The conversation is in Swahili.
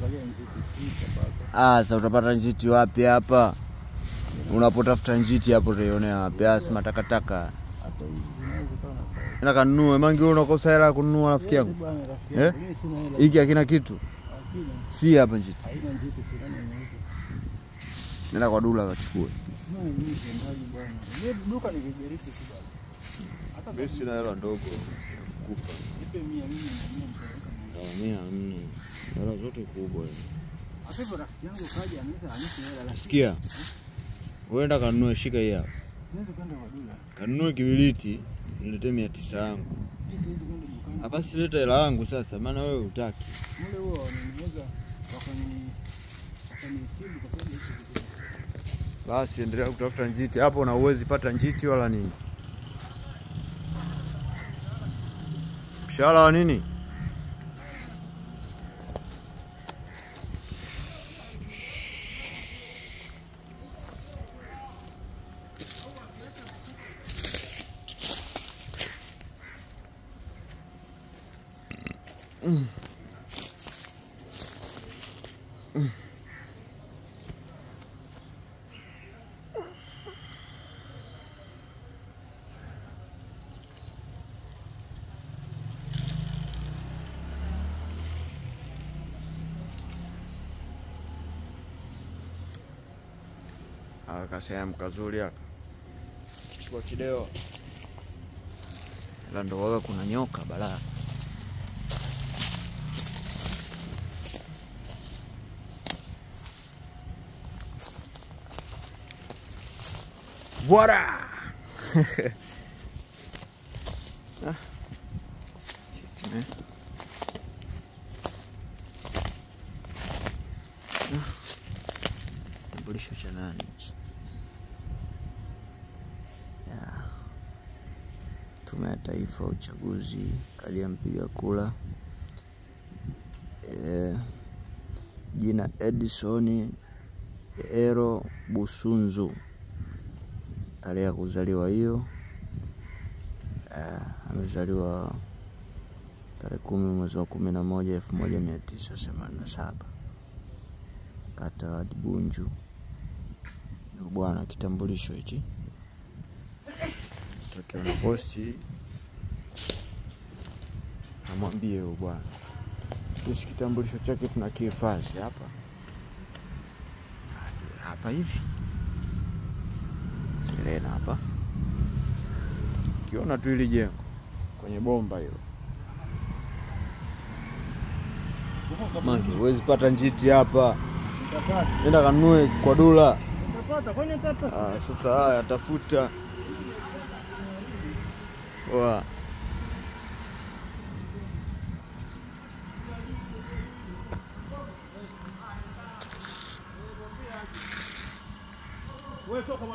naangalia njiti hapa. Sasa utapata njiti wapi hapa? Unapotafuta njiti hapo utaiona wapi? Asma takataka. Hata hizi zinazotana. Ina kanunue mangi unakosa hela kununua rafiki yangu. Mimi sina hela. Hiki hakina kitu. Hakina. Si hapa njiti. Haina njiti sina nini. Nenda kwa Dula kachukue. Mimi ndaji bwana. Mimi duka ni kiberiti tu bwana. Hata Mimi sina hela ndogo kukupa. nipe 100 mimi Mia mne. Hela zote kubwa. hata hivyo rafiki yangu kaja anisa hela. Sikia. Uenda kanunue, shika hii hapa. Siwezi kwenda kwa Dula. Kanunue kibiliti, niletee 900 yangu. Mimi siwezi kwenda dukani. Hapa sileta hela yangu sasa, maana wewe hutaki. Mule huo wananiweza wakanitibu kwa sababu hicho kitu. Basi endelea kutafuta njiti. Hapo na uwezi pata njiti wala nini. Mshahara wa nini? Akasema kazuri haka. Chukua kideo. Ila ndo waga kuna nyoka balaa. Voilà. Shit, man. Tambulisho cha nani? Tume ya Taifa ya Uchaguzi, kadi ya mpiga kura. Jina Edison Ero Busunzu. Tarehe ya kuzaliwa hiyo. Amezaliwa tarehe 10 mwezi wa 11 1987. Kata Bunju. Bwana, kitambulisho hichi. Tokea na posti. Namwambie huyo bwana. Kisi kitambulisho chake tunakihifadhi hapa. Hapa hivi. Selena hapa. Kiona tu ile jengo kwenye bomba hilo. Mangi, huwezi pata njiti hapa. Nitapata. Nenda kanunue kwa Dula. Nitapata. Kwani nitapata? Sasa haya tafuta. Wa. Wewe toka